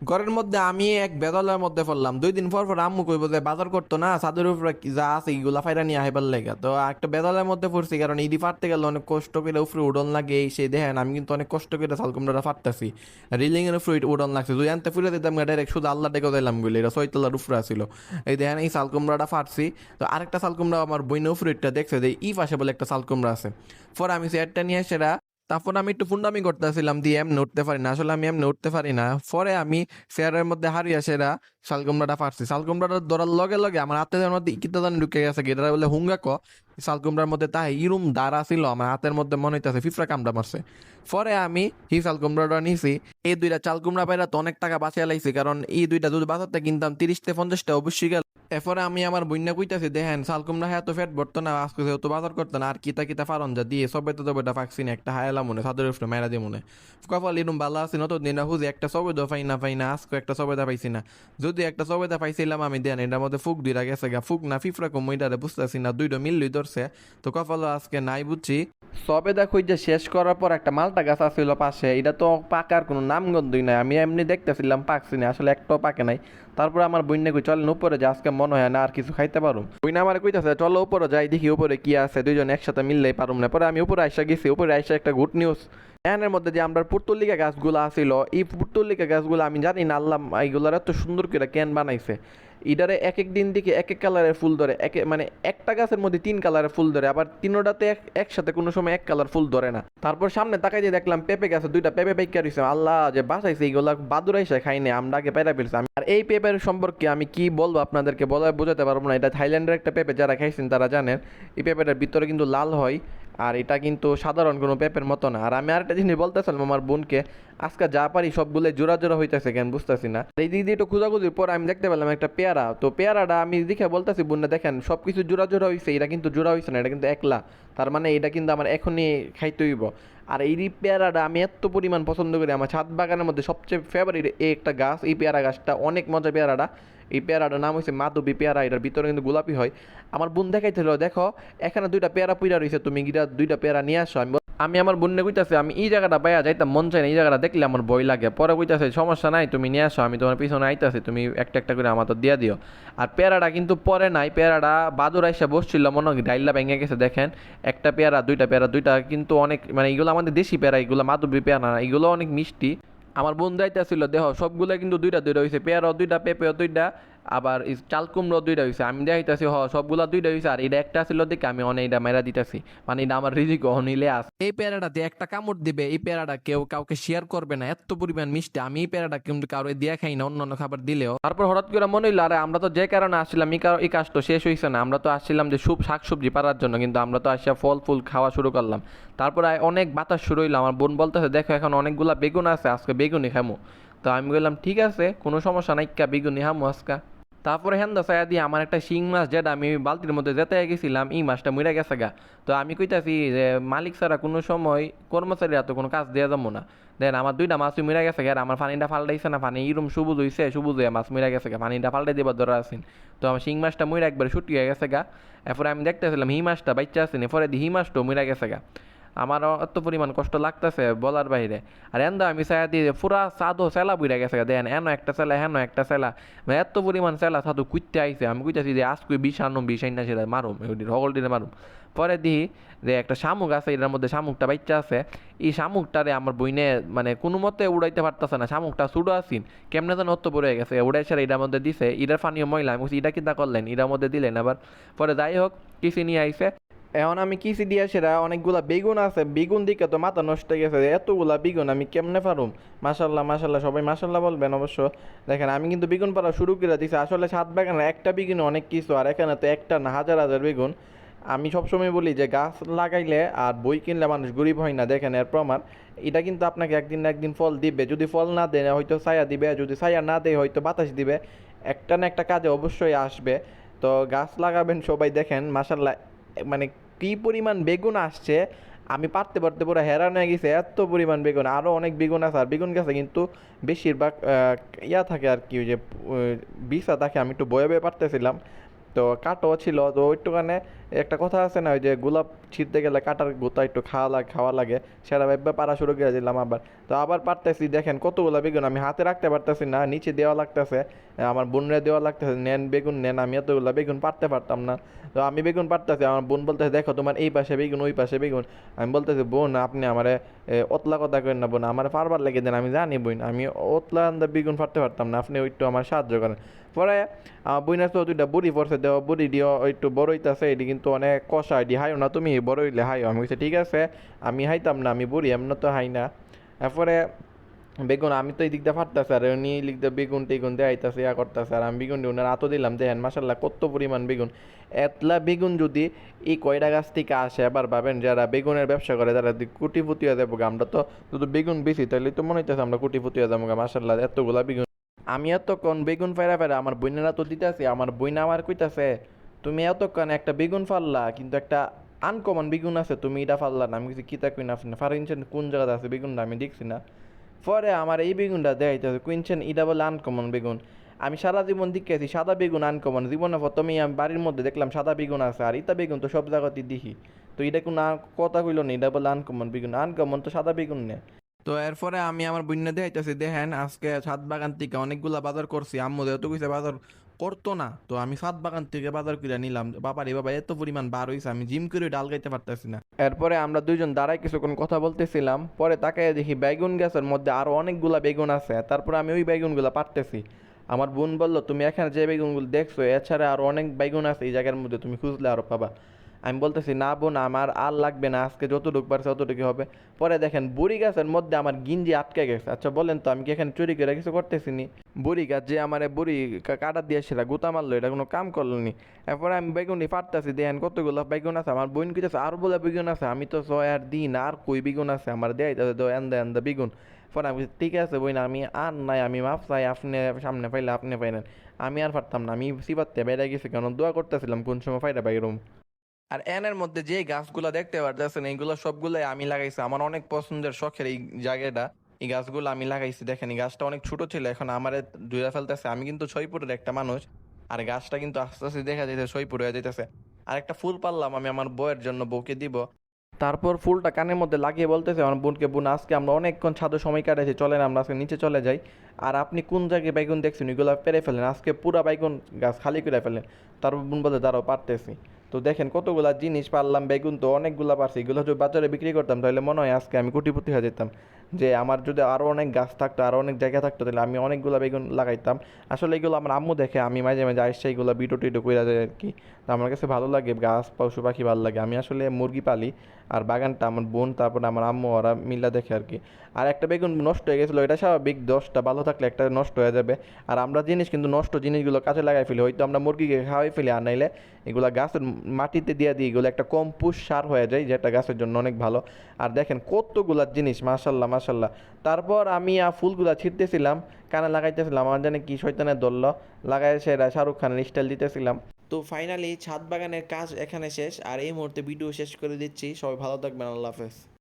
ঘরের মধ্যে আমি এক বেদলের মধ্যে পড়লাম। 2 দিন পর পর আম্মু কইব যে বাজার করতো না, ছাদের উপরে যা আছে এগুলা ফাইরা নিয়ে আইবার লেগে। তো একটা বেদলের মধ্যে পড়ছি, কারণ ইডি ফাটতে গেলে অনেক কষ্ট করে উপরে উডন লাগে। এই সেই দেখেন আমি কিন্তু অনেক কষ্ট করে শালকুমড়াটা ফাটতেছি। রিলিং এর উপরে উডন লাগছে, যদি আনতে ফুলে দিতাম ডাইরেক্ট শুধু আল্লাহ ডেকে দিলাম গুলি, এটা 6 তলার উপরে ছিল। এই দেখেন এই শালকুমড়াটা ফাটছি। তো আরেকটা শালকুমড়া আমার বইনের উপরে দেখছে যে ই পাশে বলে একটা শালকুমড়া আছে। পরে আমি সেটটা নিয়ে সেটা, তারপর আমি একটু ফুন্ডামি করতেছিলাম দিয়ে এমনি উঠতে পারি না, আসলে আমি এমনি উঠতে পারি না। পরে আমি চেয়ারের মধ্যে হারিয়ে সেরা শালকুমড়াটা পারছি। শালকুমড়াটা ধরার লগে লগে আমার হাতের মধ্যে ইকিতা জানি ঢুকে গেছে, এটা বলে হুঙ্গা ক। শালকুমড়ার মধ্যে তাই ইরুম দাঁড়া ছিল, আমার হাতের মধ্যে মনে হইতেছে ফিফরা কামড়া মারছে। পরে আমি এই শালকুমড়াটা নিছি। এই দুইটা চালকুমড়া পাইরা তো অনেক টাকা বাঁচিয়ে লাইছি, কারণ এই দুইটা যদি বাঁচাতে কিনতাম 30 থেকে 50 অবশ্যই গেল। এরপরে আমি আমার বন্যা কইতাছি দেখেন শালকুমড়া হ্যাঁ তো ফেট ভরতো না, আজকে যেহেতু বাজার করতো না আর কিতা কিতা ফারন যা দিয়ে সবে তো তবে পাকছি না, একটা হায়ালা মনে সাদের উপরে মেরা দিয়ে মনে কপাল এরম ভালো আছে নত দিন খুঁজে একটা সবেদা পাই না আজকে একটা সবেদা পাইছি না। যদি একটা সবেদা পাইছিলাম আমি দেন এটার মধ্যে ফুক দুইটা গেছে গা, ফুক না ফিফরা কম ওইটারে বুঝতেছি না, দুইটা মিললই ধরছে। তো কপাল আজকে নাই বুঝছি। সবেদা খুঁজে শেষ করার পর একটা মালটা গাছ আসছিল পাশে, এটা তো পাকার কোনো নামগন্ধই নাই, আমি এমনি দেখতেছিলাম পাকছি না, আসলে একটাও পাকে নাই। তারপর আমার বইনে কই চলেন উপরে যে আজকে মনে হয় না আর কিছু খাইতে পারুম। বইনা আমার কইতাছে চলো উপরে যাই দেখি উপরে কি আছে, দুইজন একসাথে মিললেই পারুম না। পরে আমি উপরে আইসা গেছি, উপরে আইসা একটা গুড নিউজ। এর মধ্যে যে আমরা পুর্তলিকা গাছগুলো আছিল, এই পুর্তলিকা গাছগুলো আমি জানি না আল্লাহ এইগুলার এত সুন্দর করে কেন বানাইছে। ইডারে এক এক দিন দিকে এক এক কালারের ফুল ধরে, এক মানে একটা গাছের মধ্যে 3 কালারের ফুল ধরে, আবার তিনোটাতে একসাথে কোনো সময় এক কালার ফুল ধরে না। তারপর সামনে তাকাই দিয়ে দেখলাম পেঁপে গাছে দুইটা পেঁপে পাইকা রয়েছে, আল্লাহ যে বাঁচাইছে এইগুলা বাদুরাইসা খাইনি, আমরা আগে পেরা ফেলছি। আমি আর এই পেঁপের সম্পর্কে আমি কি বলবো আপনাদেরকে, বলা বোঝাতে পারবো না। এটা থাইল্যান্ডের একটা পেঁপে, যারা খাইছেন তারা জানেন। এই পেঁপেটার ভিতরে কিন্তু লাল হয়, আর এটা কিন্তু সাধারণ কোনো পেঁপের মতো না। আর আমি আরেকটা জিনিস বলতেছিলাম আমার বোনকে, আজকে যা পারি সবগুলো জোড়া জোড়া হইতেছে কেন বুঝতেছি না। এই দিক দিয়ে একটু খোঁজাখুঁজির পর আমি দেখতে পেলাম একটা পেয়ারা। তো পেয়ারাটা আমি দেখে বলতেছি বোনটা দেখেন সব কিছু জোড়া জোড়া হয়েছে, এটা কিন্তু জোড়া হয়েছে না, এটা কিন্তু একলা। তার মানে এটা কিন্তু আমার এখনই খাইতে হইব। আর এই পেয়ারাটা আমি এত পরিমাণ পছন্দ করি, আমার ছাদ বাগানের মধ্যে সবচেয়ে ফেভারিট এই একটা গাছ, এই পেয়ারা গাছটা অনেক মজা পেয়ারাটা। এই পেয়ারাটার নাম হচ্ছে মাধবী পেয়ারা, এটার ভিতরে কিন্তু গোলাপি হয়। আমার বোন দেখাইছিল দেখো এখানে দুইটা পেয়ারা পুইরা রয়েছে, তুমি গিরা দুইটা পেয়ারা নিয়ে আসো। আমি আমার বোননে কইতাছে আমি এই জায়গাটা পাইয়া যাইতাম, মন চাই না, এই জায়গাটা দেখলে আমার ভয় লাগে। পরে কইতাছে সমস্যা নাই তুমি নিয়ে আসো, আমি তোমার পিছনে আইতাছি, তুমি একটা একটা করে আমার তো দিয়া দিও। আর পেয়ারাটা কিন্তু পরে নাই, পেয়ারাটা বাদুর আইসা বসছিল মনে হয় ডাইল্লা ভেঙে গেছে দেখেন। একটা পেয়ারা দুইটা পেয়ারা দুইটা কিন্তু অনেক মানে এগুলো আমাদের দেশি পেয়ারা, এগুলো মাধবী পেয়ারা না, এগুলো অনেক মিষ্টি। আমার বোন যাইতেছিল দেহ সবগুলো কিন্তু দুইটা দুইটা হয়েছে, পেয়ারাও দুইটা পেঁপেও দুইটা, আবার চাল কুমড়ো দুইটা হয়েছে। আমি দেখাইতেছি সবগুলা দুইটা হয়েছে, আর এটা একটা ছিল দেখে আমি অনেক এটা মেরা দিতেছি, মানে এটা আমার রিজিক অনিলে আছে। এই পেয়ারাটাতে একটা কামড় দিবে, এই পেয়ারাটা কেউ কাউকে শেয়ার করবে না, এত পরিমাণ মিষ্টি। আমি এই পেয়ারাটা কিন্তু কারো দিয়ে খাই না অন্য অন্য খাবার দিলেও। তারপর হঠাৎ করে মনে হইলো আরে আমরা তো যে কারণে আসছিলাম এই কাজ তো শেষ হয়েছে না, আমরা তো আসছিলাম যে শাকসবজি পাড়ার জন্য, কিন্তু আমরা তো আসিয়া ফল ফুল খাওয়া শুরু করলাম। তারপরে অনেক বাতাস শুরু হইলো, আমার বোন বলতেছে দেখো এখন অনেকগুলা বেগুন আছে, আজকে বেগুনি খামো। তো আমি বললাম ঠিক আছে কোনো সমস্যা নাই, কা বেগুনি খামো আজকা। তারপরে হেন্দা ছায়া দিয়ে আমার একটা শিং মাছ যেটা আমি বালতির মধ্যে যেতে গেছিলাম, এই মাছটা মরে গেছে গা। তো আমি কইতাছি যে মালিক ছাড়া কোনো সময় কর্মচারীরা তো কোনো কাজ দেওয়া যাবো না। দেন আমার দুইটা মাছই মরে গেছে গা, আর আমার পানিটা ফাল্টাইছে না, পানি এরম সবুজ হইছে, সবুজ হয়ে মাছ মরে গেছে গা, পানিটা ফাল্টাই দেবার দরকার আছে। তো আমার শিং মাছটা মরে একবার শুটি হয়ে গেছে গা। এরপরে আমি দেখতেছিলাম হি মাছটা বাচ্চা আছে, পরে দি হি মাছটাও মরে গেছে গা। আমার এত পরিমাণ কষ্ট লাগতেছে বলার বাইরে। আর এন্দা আমি ছায়া দিয়ে পুরা সাদো সেলা বুইরা গেছে দেন, এনো একটা সেলা হেন একটা সেলা, মানে এত পরিমাণ সেলা সাধু কুইতে আইছে। আমি কইতাছি যে আজকে বিষ আনুম, বিষ আইনা সেটা মারুম, হগলটিরে মারুম। পরে দিই যে একটা শামুক আছে, এটার মধ্যে শামুকটা বাচ্চা আছে। এই শামুকটারে আমার বইনে মানে কোনো মতে উড়াইতে পারতেছে না, শামুকটা ছুটো আসিন কেমনে যেন অত্য পড়ে গেছে, উড়াই সেরা এটার মধ্যে দিছে, এটার পানীয় ময়লা। আমি বলছি এটা কিতা করলেন, এটার মধ্যে দিলেন আবার। পরে যাই হোক কিছু নিয়ে আইছে। এখন আমি কিসি দিয়া সেরা অনেকগুলা বেগুন আছে, বেগুন দিকে তো মাথা নষ্ট হয়ে গেছে, এতগুলা বেগুন আমি কেমনে পারুম। মাশাল্লাহ মাশাল্লাহ, সবাই মাশাল্লাহ বলবেন অবশ্য। দেখেন আমি কিন্তু বেগুন পাড়া শুরু করে দিছি, আসলে ছাদ বাগানে একটা বেগুন অনেক কিছু, আর এখানে তো একটা না হাজার হাজার বেগুন। আমি সবসময় বলি যে গাছ লাগাইলে আর বই কিনলে মানুষ গরিব হয় না, দেখেন এর প্রমাণ। এটা কিন্তু আপনাকে একদিন না একদিন ফল দিবে, যদি ফল না দেয় হয়তো ছায়া দিবে, যদি ছায়া না দেয় হয়তো বাতাস দিবে, একটা না একটা কাজে অবশ্যই আসবে। তো গাছ লাগাবেন সবাই, দেখেন মাশাল্লাহ মানে কি পরিমাণ বেগুন আসছে, আমি পারতে পারতে পুরো হেরান হয়ে গেছে, এত পরিমাণ বেগুন। আরও অনেক বেগুন আছে, আর বেগুন গাছে কিন্তু বেশিরভাগ ইয়া থাকে আর কি, ওই যে বিছা থাকে, আমি একটু বয়ে বয়ে পারতেছিলাম। তো কাঠও ছিল, তো একটুখানে একটা কথা আছে না, ওই যে গোলাপ ছিঁড়তে গেলে কাটার গোতা একটু খাওয়া লাগে, সেটা ভাববে পাড়া শুরু করে দিলাম আবার। তো আবার পারতেছি, দেখেন কতগুলা বেগুন আমি হাতে রাখতে পারতেছি না, নিচে দেওয়া লাগতেছে, আমার বোনরে দেওয়া লাগতেছে, নেন বেগুন নেন, আমি এতগুলা বেগুন পারতে পারতাম না। তো আমি বেগুন পারতেছি, আমার বোন বলতেছে দেখো তোমার এই পাশে বেগুন ওই পাশে বেগুন। আমি বলতেছি বোন আপনি আমারে অতলা কথা করেন না বোন, আমার পারবার লেগে দেন, আমি জানি বোন আমি অতলা বেগুন পারতে পারতাম না, আপনি একটু আমার সাহায্য করেন। পরে আমার বইনার তো দুইটা বুড়ি পড়ছে, দেওয়া বুড়ি দিও একটু বড় হইতাছে, এটি কিন্তু অনেক কষা, এটি হাইও না তুমি, বড় হইলে হাইও। আমি বলছি ঠিক আছে, আমি হাইতাম না, আমি বুড়ি এমন তো হাই না। এরপরে বেগুন আমি তো এই দিক দিয়ে ফাটতেছে, আর উনি এই দিক দিয়ে বেগুন টেগুন দেখাইতেছে, ইয়া করতেছে, আর আমি বেগুন উনার হাতও দিলাম, দেখেন মাসাল্লাহ কত পরিমাণ বেগুন। এতলা বেগুন যদি এই কয়টা গাছ থেকে আসে, এবার ভাবেন যারা বেগুনের ব্যবসা করে তারা কোটিপতি হয়ে যাবো। আমরা তো শুধু বেগুন বেশি, তাহলে তো মনে হইতেছে আমরা কোটিপতি হয়ে যাবো মাসাল্লাহ, এতগুলা বেগুন। আমি এতক্ষণ বেগুন ফাইরা ফাইরা আমার বইনেরা তো দিতেছি, আমার বইনা আমার কইতাছে তুমি এতক্ষণ একটা বেগুন ফাললা, কিন্তু একটা আনকমন বেগুন আছে তুমি এটা ফাললা না। আমি কিছু কিতা কই না, আপনি ফারিনছেন কোন জায়গাতে আছে বেগুনটা আমি দেখছি না। পরে আমার এই বেগুনটা দেখাইতেছে কুইনছেন এটা বলে আনকমন বেগুন। আমি সারা জীবন দেখেছি সাদা বেগুন আনকমন, জীবনে প্রথমেই আমি বাড়ির মধ্যে দেখলাম সাদা বেগুন আছে, আর ইতা বেগুন তো সব জায়গাতেই দেখি। তো এটা কোনো কথা কইল না, এটা বলে আনকমন বেগুন, আনকমন তো সাদা বেগুন নেই। তো এরপরে আমি আমার বন্যা দেখাইতেছি, দেখেন আজকে ছাদ বাগান থেকে অনেকগুলা বাজার করছি, আম্মু যেহেতু কইছে বাজার করতো না, তো আমি ছাদ বাগান থেকে বাজার করে নিলাম। বাবারে বাবা এত পরিমাণ বার হইছে, আমি জিম করে ডাল গাইতে পারতেছি না। এরপরে আমরা দুইজন দাঁড়াই কিছুক্ষণ কথা বলতেছিলাম, পরে তাকায় দেখি বেগুন গাছের মধ্যে আরো অনেকগুলা বেগুন আছে, তারপরে আমি ওই বেগুনগুলা পারতেছি। আমার বোন বললো তুমি এখানে যে বেগুনগুলো দেখছো এছাড়া আরো অনেক বেগুন আছে এই জায়গার মধ্যে, তুমি খুঁজলে আরো পাবা। আমি বলতেছি না বোন আমার আর লাগবে না, আজকে যতটুকু পারছে ততটুকু হবে। পরে দেখেন বুড়ি গাছের মধ্যে আমার গিঞ্জি আটকে গেছে। আচ্ছা বলেন তো আমি কি এখানে চুরি করে কিছু করতেছি নি? বুড়ি গাছ যে আমার বুড়ি কাটা দিয়ে সেটা গুতা মারলো, এটা কোনো কাম করলো নি। এরপরে আমি বেগুনি ফাটতেছি, দেখেন কতগুলো বেগুন আছে। আমার বোন কইতেছে আর বলে বেগুন আছে, আমি তো ছয় আর দিন আর কই বেগুন আছে আমার দেয় এন্দা এন্দা বেগুন। পরে আমি ঠিক আছে বই না আমি আর নাই, আমি মাপ চাই, আপনি সামনে পাইলে আপনি পাইলেন, আমি আর পারতাম না, আমি সিবাতে বেড়ে গেছি, কারণ দোয়া করতেছিলাম কোন সময় ফাইটা বাইরুম। আর এনের মধ্যে যে গাছগুলা দেখতে পারতেছেন এইগুলো সবগুলাই আমি লাগাইছি, আমার অনেক পছন্দের শখের এই জায়গাটা। এই গাছগুলো আমি লাগাইছি, দেখেন এই গাছটা অনেক ছোট ছিল, এখন আমার ধুয়ে ফেলতেছে। আমি কিন্তু 6 ফুটের একটা মানুষ, আর গাছটা কিন্তু আস্তে আস্তে দেখা যাইতেছে 6 ফুট হয়ে যাইতেছে। আর একটা ফুল পারলাম আমি আমার বউয়ের জন্য, বউকে দিব। তারপর ফুলটা কানের মধ্যে লাগিয়ে বলতেছে আমার বোনকে, বোন আজকে আমরা অনেকক্ষণ ছাদে সময় কাটাইছি, চলেন আমরা আজকে নিচে চলে যাই। আর আপনি কোন জায়গায় বাইগুন দেখছেন এগুলো পেরে ফেলেন, আজকে পুরা বাইগুন গাছ খালি করে ফেলেন। তারপর বোন বলতে দাঁড়াও পারতেছি। তো দেখেন কতগুলা জিনিস পারলাম, বেগুন তো অনেকগুলা পারছি, এগুলো যদি বাজারে বিক্রি করতাম তাহলে মনে হয় আজকে আমি কোটিপতি হয়ে যেতাম। যে আমার যদি আরও অনেক গাছ থাকতো, আরও অনেক জায়গা থাকতো, তাহলে আমি অনেকগুলো বেগুন লাগাইতাম। আসলে এগুলো আমার আম্মু দেখে, আমি মাঝে মাঝে আসছে এগুলো বিটো টিটো করে যায় আর কি। তো আমার কাছে ভালো লাগে, গাছ পশু পাখি ভালো লাগে। আমি আসলে মুরগি পালি, আর বাগানটা আমার বোন তারপরে আমার আম্মু ওরা মিল্লা দেখে আর কি। আর একটা বেগুন নষ্ট হয়ে গেছিলো, এটা স্বাভাবিক, 10টা ভালো থাকলে একটা নষ্ট হয়ে যাবে। আর আমরা জিনিস কিন্তু নষ্ট জিনিসগুলো কাজে লাগাই ফেলি, হয়তো আমরা মুরগিকে খাওয়াই ফেলি, আর নাইলে এগুলা গাছের মাটিতে দিয়ে দিই, এগুলো একটা কম্পোস্ট সার হয়ে যায়, যেটা গাছের জন্য অনেক ভালো। আর দেখেন কতগুলা জিনিস, মাশাল্লাহ মাশাল্লাহ। তারপর আমি ফুলগুলা ছিঁড়তেছিলাম, কানে লাগাইতেছিলাম, আমার জানে কি শয়তানের দল লাগাই সেটা শাহরুখ খানের স্টাইল দিতেছিলাম। তো ফাইনালি ছাদ বাগানের কাজ এখানে শেষ, আর এই মুহূর্তে ভিডিও শেষ করে দিচ্ছি। সবাই ভালো থাকবেন, আল্লাহ হাফেজ।